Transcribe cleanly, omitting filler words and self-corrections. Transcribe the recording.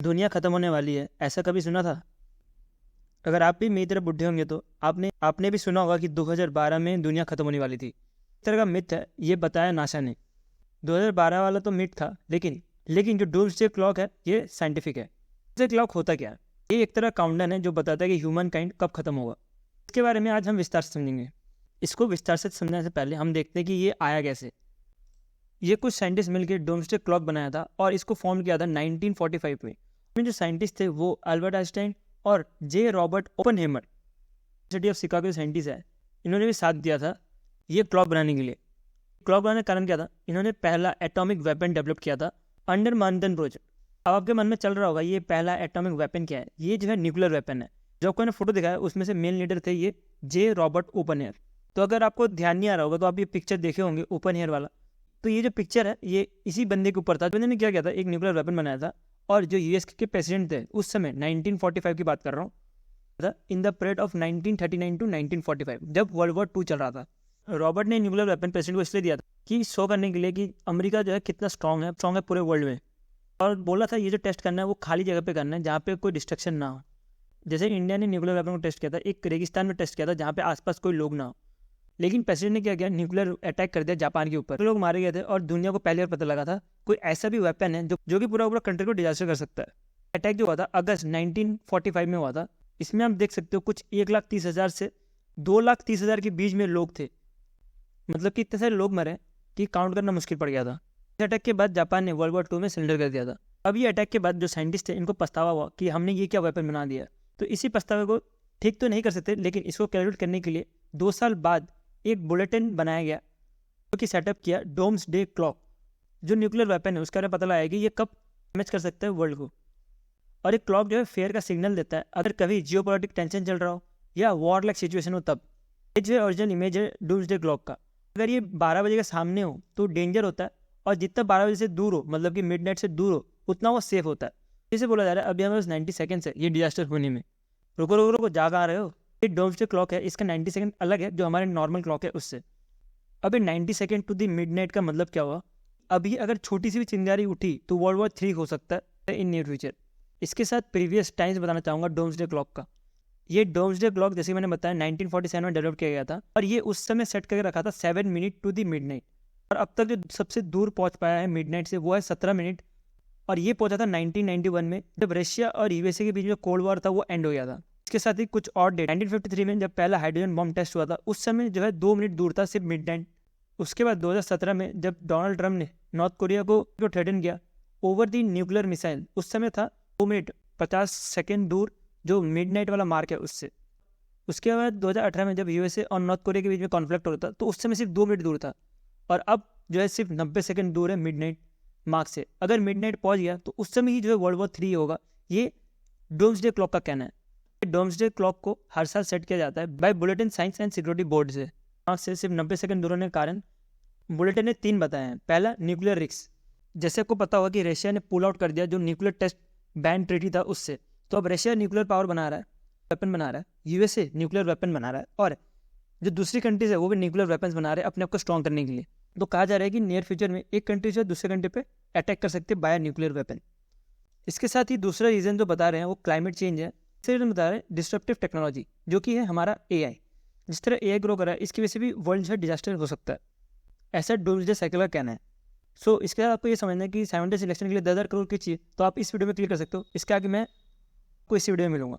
दुनिया खत्म होने वाली है, ऐसा कभी सुना था? अगर आप भी मेरी तरह बुढ़े होंगे तो आपने भी सुना होगा कि 2012 में दुनिया खत्म होने वाली थी। इस तरह का मिथ है, ये बताया नासा ने। 2012 वाला तो मिथ था, लेकिन जो डूम्सडे क्लॉक है ये साइंटिफिक है। डूम्सडे क्लॉक होता क्या है? ये एक तरह काउंटडाउन है जो बताता है कि ह्यूमन काइंड कब खत्म होगा। इसके बारे में आज हम विस्तार से समझेंगे। इसको विस्तार से समझने से पहले हम देखते हैं कि ये आया कैसे। ये कुछ साइंटिस्ट मिलकर डोम्सडे क्लॉक बनाया था और इसको फॉर्म किया था 1945 में। इसमें जो साइंटिस्ट थे वो अल्बर्ट आइंस्टाइन और J Robert Oppenheimer university of Chicago scientist है। इन्होंने भी साथ दिया था ये क्लॉक बनाने के लिए। क्लॉक बनाने का कारण क्या था? इन्होंने पहला एटॉमिक वेपन डेवलप किया था अंडर मानदन प्रोजेक्ट। अब आपके मन में चल रहा होगा ये पहला एटॉमिक वेपन क्या है? ये जो है न्यूक्लियर वेपन है। जो आपको मैंने फोटो दिखाया उसमें से मेन लीडर थे ये जे रॉबर्ट ओपनहेयर। तो अगर आपको ध्यान नहीं आ रहा होगा तो आप ये पिक्चर देखे होंगे ओपनहेयर वाला। तो ये जो पिक्चर है ये इसी बंदे के ऊपर था। बंदे ने क्या किया था, एक न्यूक्लियर वेपन बनाया था। और जो यूएस के प्रेसिडेंट थे उस समय 1945 की बात कर रहा हूँ, in the period of 1939 to 1945 जब वर्ल्ड वॉर 2 चल रहा था। रॉबर्ट ने न्यूक्लियर वेपन प्रेसिडेंट को इसलिए दिया था कि शो करने के लिए कि अमेरिका जो है कितना स्ट्रांग है पूरे वर्ल्ड में। और बोला था ये जो टेस्ट करना है वो खाली जगह पे करना है जहाँ पे कोई डिस्ट्रक्शन ना हो। जैसे इंडिया ने न्यूक्लियर वेपन को टेस्ट किया था, एक रेगिस्तान में टेस्ट किया था जहाँ पे आसपास कोई लोग ना हो। लेकिन प्रेसिडेंट ने क्या किया, न्यूक्लियर अटैक कर दिया जापान के ऊपर। लोग मारे गए थे और दुनिया को पहली बार पता लगा था कोई ऐसा भी वेपन है जो कि पूरा कंट्री को डिजास्टर कर सकता है। अटैक जो हुआ था अगस्त 1945 में हुआ था। इसमें आप देख सकते हो कुछ 1,30,000 से 2,30,000 के बीच में लोग थे। मतलब कि इतने सारे लोग मरे कि काउंट करना मुश्किल पड़ गया था। इस अटैक के बाद जापान ने वर्ल्ड वॉर 2 में सरेंडर कर दिया था। अब ये अटैक के बाद जो साइंटिस्ट थे इनको पछतावा हुआ कि हमने ये क्या वेपन बना दिया। तो इसी पछतावे को ठीक तो नहीं कर सकते, लेकिन इसको कैलकुलेट करने के लिए 2 साल बाद एक बुलेटिन बनाया गया जो कि सेटअप किया डोम्सडे क्लॉक। जो न्यूक्लियर वेपन है उसके बारे में पता लगाया कि ये कब डैमेज कर सकता है वर्ल्ड को। और एक क्लॉक जो है फेयर का सिग्नल देता है अगर कभी जियोपॉलिटिक टेंशन चल रहा हो या वॉर लाइक सिचुएशन हो तब। ये जो है ओरिजिनल इमेज है डूम्सडे क्लॉक का। अगर ये 12 बजे के सामने हो तो डेंजर होता है, और जितना 12 बजे से दूर हो, मतलब कि मिडनाइट से दूर हो, उतना वो सेफ होता है। जैसे बोला जा रहा है अभी हमें 90 सेकंड्स है ये डिजास्टर होने में। रुको रुको रुको, जाग आ रहे हो? ये डोम्सडे क्लॉक है, इसका 90 सेकंड अलग है जो हमारे नॉर्मल क्लॉक है उससे। अभी 90 सेकंड टू द मिडनाइट का मतलब क्या हुआ? अभी अगर छोटी सी भी चिंगारी उठी तो वर्ल्ड वॉर 3 हो सकता है इन नियर फ्यूचर। इसके साथ प्रीवियस टाइम्स बताना चाहूँगा डोम्सडे क्लॉक का। ये डोम्सडे क्लॉक जैसे मैंने बताया 1947 में डेवलप किया गया था और ये उस समय सेट करके रखा था 7 मिनट टू दी मिडनाइट। और अब तक जो सबसे दूर पहुंच पाया है मिडनाइट से वो है 17 मिनट। और ये पहुंचा था 1991 में जब रशिया और यूएसए के बीच में कोल्ड वॉर था वो एंड हो गया था। इसके साथ ही कुछ और डेट 1953 में जब पहला हाइड्रोजन बॉम्ब टेस्ट हुआ था उस समय जो है 2 मिनट दूर था सिर्फ मिडनाइट। उसके बाद 2017 में जब डोनाल्ड ट्रंप ने नॉर्थ कोरिया को थ्रेटन किया ओवर दी न्यूक्लियर मिसाइल, उस समय था 2 मिनट 50 सेकेंड दूर जो मिडनाइट वाला मार्क है उससे। उसके बाद 2018 में जब यूएसए और नॉर्थ कोरिया के बीच में कॉन्फ्लिक्ट हो रहा था तो उस समय सिर्फ 2 मिनट दूर था। और अब जो है सिर्फ 90 सेकंड दूर है मिडनाइट मार्क से। अगर मिडनाइट पहुंच गया तो उस समय ही जो है वर्ल्ड वॉर 3 होगा, ये डोम्सडे क्लॉक का कहना है। डोम्सडे क्लॉक को हर साल सेट किया जाता है by bulletin science and security board से। मार्क से सिर्फ 90 सेकंड दूर होने के कारण बुलेटिन ने 3 बताए हैं। पहला, न्यूक्लियर रिस्क। जैसे आपको पता होगा कि रशिया ने पुल आउट कर दिया जो न्यूक्लियर टेस्ट बैन ट्रीटी था उससे। तो अब रशिया न्यूक्लियर पावर बना रहा है, वेपन बना रहा है, यूएसए न्यूक्लियर वेपन बना रहा है, और जो दूसरी कंट्रीज है वो भी न्यूक्लियर वेपन्स बना रहे हैं अपने आप को स्ट्रॉन्ग करने के लिए। तो कहा जा रहा है कि नियर फ्यूचर में एक कंट्री जो दूसरे कंट्री पे अटैक कर सकते हैं बाय न्यूक्लियर वेपन। इसके साथ ही दूसरा रीजन जो बता रहे हैं वो क्लाइमेट चेंज है। तीसरा रीजन बता रहे हैं डिस्ट्रप्टिव टेक्नोलॉजी जो कि है हमारा एआई। जिस तरह एआई ग्रो कर रहा है इसकी वजह से भी वर्ल्ड जो है डिजास्टर हो सकता है, ऐसा डोम्सडे साइकिल का कहना है। सो इसके बाद आपको ये समझना है कि 7 डे सिलेक्शन के लिए 10,000 करोड़ की चाहिए, तो आप इस वीडियो में क्लिक कर सकते हो। इसके आगे मैं आपको इस वीडियो में मिलूंगा।